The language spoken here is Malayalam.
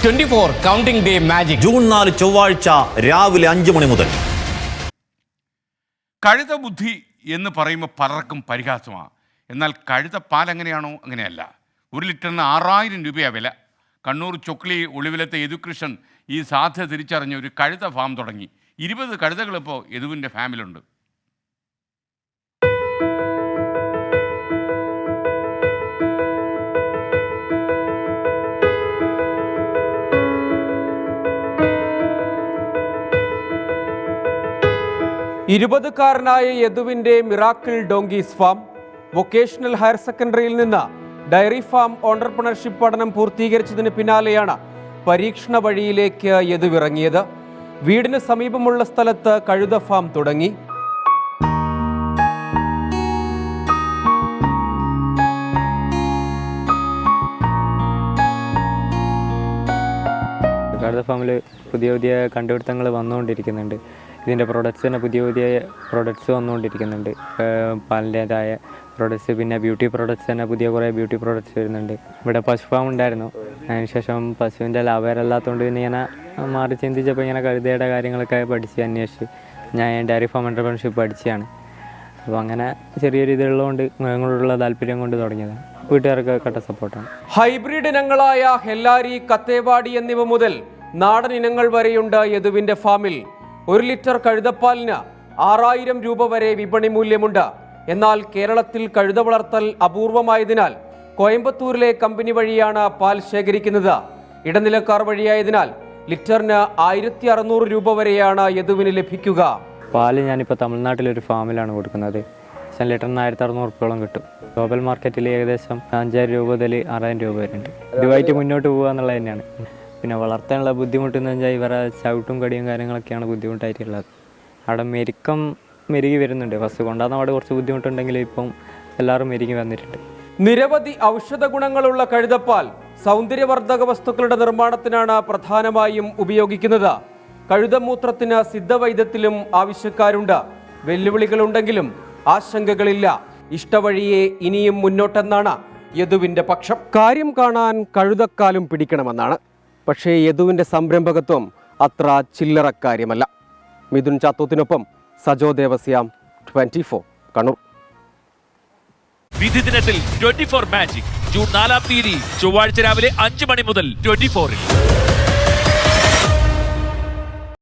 24 കൗണ്ടിംഗ് ഡേ മാജിക് ജൂൺ 4 ചൊവ്വാഴ്ച രാവിലെ 5 മണി മുതൽ. കഴുത ബുദ്ധി എന്ന് പറയുമ്പോൾ പലർക്കും പരിഹാസമാണ്. എന്നാൽ കഴുത പാൽ എങ്ങനെയാണോ അങ്ങനെയല്ല. 1 ലിറ്ററിന് 6000 രൂപയാണ് വില. കണ്ണൂർ ചൊക്ലി ഒളിവിലത്തെ യദുകൃഷ്ണൻ ഈ സാധ്യത തിരിച്ചറിഞ്ഞ് ഒരു കഴുത ഫാം തുടങ്ങി. 20 കഴുതകളിപ്പോൾ യദുവിൻ്റെ ഫാമിലുണ്ട്. ഇരുപതുകാരനായ യദുവിൻ്റെ miracle donkeys farm. Vocational higher സെക്കൻഡറിയിൽ നിന്ന് ഡയറി ഫാം ഓണ്ടർപ്രണർഷിപ്പ് പഠനം പൂർത്തീകരിച്ചതിന് പിന്നാലെയാണ് പരീക്ഷണ വഴിയിലേക്ക് യദുവിറങ്ങിയത്. വീടിന് സമീപമുള്ള സ്ഥലത്ത് കഴുത ഫാം തുടങ്ങി. കഴുത ഫാമിൽ പുതിയ പുതിയ കണ്ടുപിടുത്തങ്ങൾ വന്നുകൊണ്ടിരിക്കുന്നുണ്ട്. ഇതിൻ്റെ പ്രൊഡക്ട്സ് തന്നെ പുതിയ പുതിയ പ്രൊഡക്ട്സ് വന്നുകൊണ്ടിരിക്കുന്നുണ്ട്. പാലിൻ്റേതായ പ്രൊഡക്ട്സ്, പിന്നെ ബ്യൂട്ടി പ്രൊഡക്ട്സ് തന്നെ പുതിയ കുറേ ബ്യൂട്ടി പ്രൊഡക്ട്സ് വരുന്നുണ്ട്. ഇവിടെ പശു ഫാം ഉണ്ടായിരുന്നു. അതിനുശേഷം പശുവിൻ്റെ ലാഭകരമല്ലാത്തതുകൊണ്ട് പിന്നെ ഇങ്ങനെ മാറി ചിന്തിച്ചപ്പോൾ ഇങ്ങനെ കഴുതയുടെ കാര്യങ്ങളൊക്കെ പഠിച്ച് അന്വേഷിച്ച് ഞാൻ ഡയറി ഫാം എൻ്റർപ്രണർഷിപ്പ് പഠിച്ചതാണ്. അപ്പോൾ അങ്ങനെ ചെറിയൊരു ഇതുള്ളതുകൊണ്ട് മൃഗങ്ങളോടുള്ള താല്പര്യം കൊണ്ട് തുടങ്ങിയതാണ്. വീട്ടുകാർക്ക് കട്ട സപ്പോർട്ടാണ്. ഹൈബ്രിഡ് ഇനങ്ങളായ ഹെല്ലാരി, കത്തേവാടി എന്നിവ മുതൽ നാടൻ ഇനങ്ങൾ വരെയുണ്ട് യദുവിൻ്റെ ഫാമിൽ. 1 ലിറ്റർ കഴുതപ്പാലിന് 6000 രൂപ വരെ വിപണി മൂല്യമുണ്ട്. എന്നാൽ കേരളത്തിൽ കഴുത വളർത്തൽ അപൂർവമായതിനാൽ കോയമ്പത്തൂരിലെ കമ്പനി വഴിയാണ് പാൽ ശേഖരിക്കുന്നത്. ഇടനിലക്കാർ വഴിയായതിനാൽ ലിറ്ററിന് 1600 രൂപ വരെയാണ് യദുവിന് ലഭിക്കുക. പാല് ഞാനിപ്പോൾ തമിഴ്നാട്ടിലൊരു ഫാമിലാണ് കൊടുക്കുന്നത്. ലിറ്ററിന് 1600 രൂപയോളം കിട്ടും. ഗ്ലോബൽ മാർക്കറ്റിൽ ഏകദേശം 5000 രൂപ മുതൽ 6000 രൂപ വരുന്നുണ്ട്. ഇതുമായിട്ട് മുന്നോട്ട് പോകുക എന്നുള്ളത് തന്നെയാണ്. പിന്നെ വളർത്താനുള്ള ബുദ്ധിമുട്ടെന്ന് വെച്ചാൽ ഇവരെ ചവിട്ടും കടിയും കാര്യങ്ങളൊക്കെയാണ് ബുദ്ധിമുട്ടായിട്ടുള്ളത്. അവിടെ മെരുകി വരുന്നുണ്ട്. ഫസ്റ്റ് കൊണ്ടുവന്ന അവിടെ കുറച്ച് ബുദ്ധിമുട്ടുണ്ടെങ്കിലും ഇപ്പം എല്ലാവരും മെരുകി വന്നിട്ടുണ്ട്. നിരവധി ഔഷധ ഗുണങ്ങളുള്ള കഴുതപ്പാൽ സൗന്ദര്യവർദ്ധക വസ്തുക്കളുടെ നിർമ്മാണത്തിനാണ് പ്രധാനമായും ഉപയോഗിക്കുന്നത്. കഴുതമൂത്രത്തിന് സിദ്ധവൈദ്യത്തിലും ആവശ്യക്കാരുണ്ട്. വെല്ലുവിളികളുണ്ടെങ്കിലും ആശങ്കകളില്ല. ഇഷ്ടവഴിയെ ഇനിയും മുന്നോട്ടെന്നാണ് യദുവിൻ്റെ പക്ഷം. കാര്യം കാണാൻ കഴുതക്കാലും പിടിക്കണമെന്നാണ്. പക്ഷേ യദുവിൻ്റെ സംരംഭകത്വം അത്ര ചില്ലറക്കാര്യമല്ല. മിഥുൻ ചാത്തോത്തിനൊപ്പം സജോ ദേവസ്യാം, 24 കണ്ണൂർ. വിധി ദിനത്തിൽ 24 മാജിക് ജൂൺ 4 ചൊവ്വാഴ്ച രാവിലെ 5 മണി മുതൽ 24-ൽ.